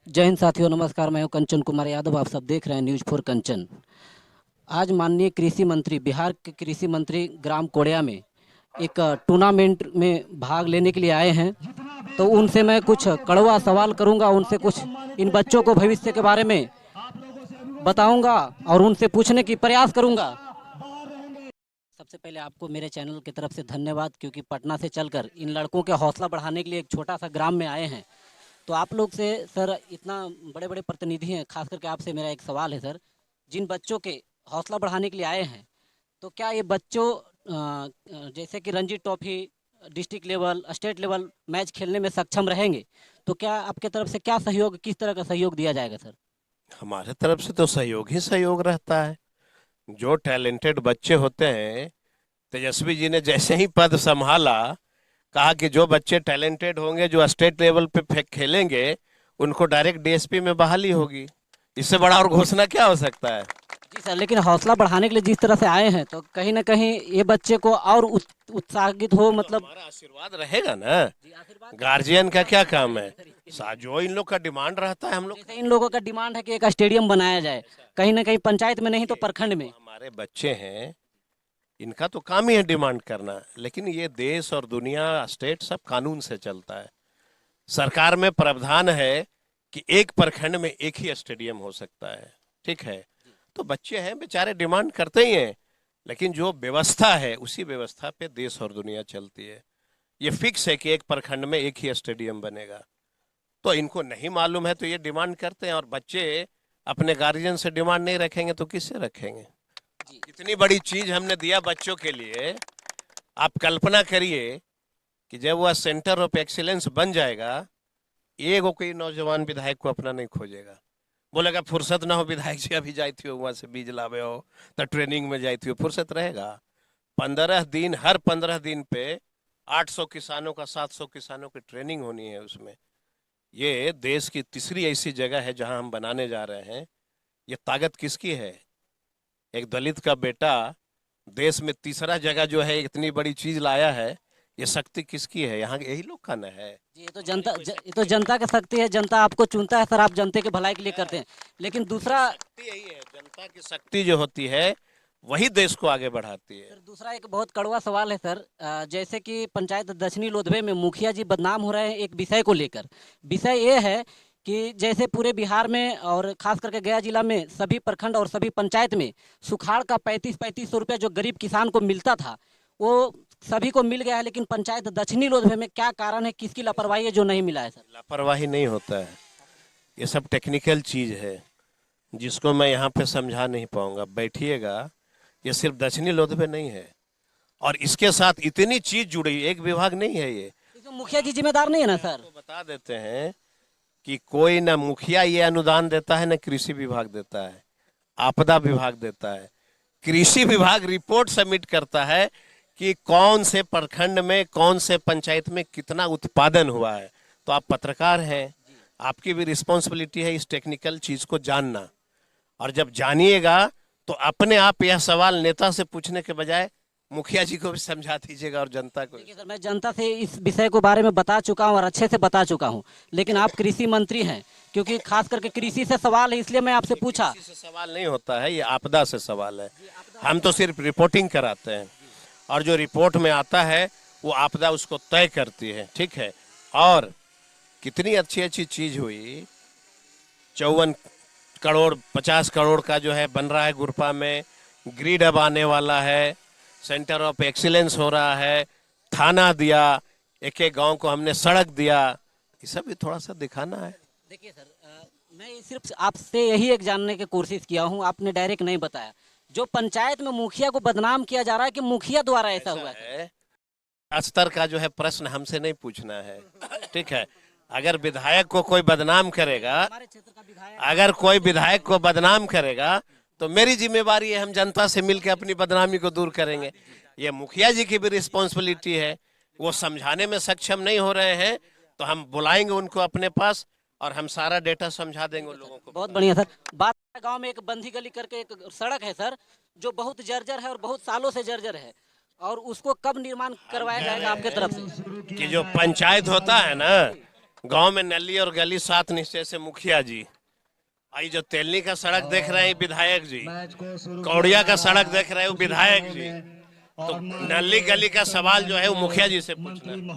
जय हिंद साथियों, नमस्कार। मैं हूं कंचन कुमार यादव। आप सब देख रहे हैं न्यूज़ फॉर कंचन। आज माननीय कृषि मंत्री, बिहार के कृषि मंत्री ग्राम कोड़िया में एक टूर्नामेंट में भाग लेने के लिए आए हैं। तो उनसे मैं कुछ कड़वा सवाल करूंगा, उनसे कुछ इन बच्चों को भविष्य के बारे में बताऊंगा और उनसे पूछने की प्रयास करूंगा। सबसे पहले आपको मेरे चैनल की तरफ से धन्यवाद, क्योंकि पटना से चलकर इन लड़कों के हौसला बढ़ाने के लिए एक छोटा सा ग्राम में आए हैं। तो आप लोग से सर, इतना बड़े बड़े प्रतिनिधि हैं, खास करके आपसे मेरा एक सवाल है सर। जिन बच्चों के हौसला बढ़ाने के लिए आए हैं, तो क्या ये बच्चों जैसे कि Ranji trophy, district level, state level match खेलने में सक्षम रहेंगे? तो क्या आपके तरफ से क्या सहयोग, किस तरह का सहयोग दिया जाएगा सर? हमारे तरफ से तो सहयोग ही सहयोग रहता है। जो टैलेंटेड बच्चे होते हैं, तेजस्वी जी ने जैसे ही पद संभाला, कहा कि जो बच्चे टैलेंटेड होंगे, जो स्टेट लेवल पे खेलेंगे, उनको डायरेक्ट डीएसपी में बहाली होगी। इससे बड़ा और घोषणा क्या हो सकता है। जी सर, लेकिन हौसला बढ़ाने के लिए जिस तरह से आए हैं, तो कहीं ना कहीं ये बच्चे को और उत्साहित हो, तो मतलब। हमारा आशीर्वाद रहेगा ना। जी, आशीर्वाद। गार्जियन का क्या काम है। जो इन लोग का डिमांड रहता है, हम लोग जैसे इन लोगों का डिमांड है कि एक स्टेडियम बनाया जाए, कहीं ना कहीं पंचायत में नहीं तो प्रखंड में। हमारे बच्चे हैं, इनका तो काम ही है डिमांड करना। लेकिन ये देश और दुनिया, स्टेट सब कानून से चलता है। सरकार में प्रावधान है कि एक प्रखंड में एक ही स्टेडियम हो सकता है। ठीक है, तो बच्चे हैं बेचारे, डिमांड करते ही हैं। लेकिन जो व्यवस्था है, उसी व्यवस्था पे देश और दुनिया चलती है। ये फिक्स है कि एक प्रखंड में एक ही स्टेडियम बनेगा। तो इनको नहीं मालूम है तो ये डिमांड करते हैं। और बच्चे अपने गार्जियन से डिमांड नहीं रखेंगे तो किससे रखेंगे। जी। इतनी बड़ी चीज हमने दिया बच्चों के लिए। आप कल्पना करिए कि जब वह सेंटर ऑफ एक्सीलेंस बन जाएगा, एगो कोई नौजवान विधायक को अपना नहीं खोजेगा। बोलेगा फुर्सत ना हो विधायक जी, अभी जाती हो वहां से बीज लावे हो, तो ट्रेनिंग में जाती हो, फुर्सत रहेगा। 15 दिन, हर 15 दिन पे 800 किसानों का, 700 किसानों की ट्रेनिंग होनी है उसमें। ये देश की तीसरी ऐसी जगह है जहां हम बनाने जा रहे हैं। ये ताकत किसकी है। एक दलित का बेटा देश में तीसरा जगह जो है इतनी बड़ी चीज लाया है। ये शक्ति किसकी है, यहाँ यही लोग का न है। जी, ये तो जनता ये तो जनता की शक्ति है। जनता आपको चुनता है सर, आप जनता के भलाई के लिए करते हैं। लेकिन दूसरा शक्ति यही है, जनता की शक्ति जो होती है वही देश को आगे बढ़ाती है। सर, दूसरा एक बहुत कड़वा सवाल है सर। जैसे कि पंचायत दक्षिणी लोधवे में मुखिया जी बदनाम हो रहे हैं एक विषय को लेकर। विषय ये है कि जैसे पूरे बिहार में और खास करके गया जिला में सभी प्रखंड और सभी पंचायत में सुखाड़ का 35-35 सौ रुपया जो गरीब किसान को मिलता था, वो सभी को मिल गया है। लेकिन पंचायत दक्षिणी लोधवे में क्या कारण है, किसकी लापरवाही है जो नहीं मिला है सर? लापरवाही नहीं होता है, ये सब टेक्निकल चीज है जिसको मैं यहाँ पे समझा नहीं पाऊंगा। बैठिएगा, ये सिर्फ दक्षिणी लोधवे नहीं है, और इसके साथ इतनी चीज जुड़ी, एक विभाग नहीं है ये। इसमें मुखिया जी जिम्मेदार नहीं है ना सर? तो बता देते हैं कि कोई ना मुखिया ये अनुदान देता है, ना कृषि विभाग देता है, आपदा विभाग देता है। कृषि विभाग रिपोर्ट सबमिट करता है कि कौन से प्रखंड में, कौन से पंचायत में कितना उत्पादन हुआ है। तो आप पत्रकार हैं, आपकी भी रिस्पॉन्सिबिलिटी है इस टेक्निकल चीज को जानना। और जब जानिएगा तो अपने आप यह सवाल नेता से पूछने के बजाय मुखिया जी को भी समझा दीजिएगा और जनता को। देखिए सर, मैं जनता से इस विषय को बारे में बता चुका हूँ और अच्छे से बता चुका हूँ। लेकिन आप कृषि मंत्री हैं, क्योंकि खास करके कृषि से सवाल है, इसलिए मैं आपसे पूछा। किसी से सवाल नहीं होता है, ये आपदा से सवाल है। हम तो सिर्फ रिपोर्टिंग कराते हैं, और जो रिपोर्ट में आता है वो आपदा उसको तय करती है। ठीक है, और कितनी अच्छी अच्छी चीज हुई। 54 करोड़, 50 करोड़ का जो है बन रहा है गुरपा में। ग्रिड अब आने वाला है, सेंटर ऑफ एक्सीलेंस हो रहा है, थाना दिया, एक एक गांव को हमने सड़क दिया। ये सब भी थोड़ा सा दिखाना है। देखिए सर, मैं ये सिर्फ आपसे यही एक जानने की कोशिश किया हूँ, आपने डायरेक्ट नहीं बताया। जो पंचायत में मुखिया को बदनाम किया जा रहा है कि मुखिया द्वारा ऐसा हुआ है? स्तर का जो है प्रश्न हमसे नहीं पूछना है। ठीक है, अगर विधायक को कोई बदनाम करेगा, हमारे क्षेत्र का विधायक अगर कोई विधायक को बदनाम करेगा, तो मेरी जिम्मेवारी है, हम जनता से मिलकर अपनी बदनामी को दूर करेंगे। ये मुखिया जी की भी रिस्पॉन्सिबिलिटी है। वो समझाने में सक्षम नहीं हो रहे हैं तो हम बुलाएंगे उनको अपने पास, और हम सारा डेटा समझा देंगे उन लोगों को। बहुत बढ़िया सर। बात गांव में एक बंधी गली करके एक सड़क है सर, जो बहुत जर्जर है और बहुत सालों से जर्जर है, और उसको कब निर्माण करवाया जाएगा आपके तरफ से? कि जो पंचायत होता है ना, गांव में नली और गली 7 निश्चय से मुखिया जी, आई जो तेलनी का सड़क देख रहे हैं विधायक जी, कौड़िया का सड़क देख रहे हैं विधायक जी, तो नली गली का सवाल जो है वो मुखिया जी से पूछना है।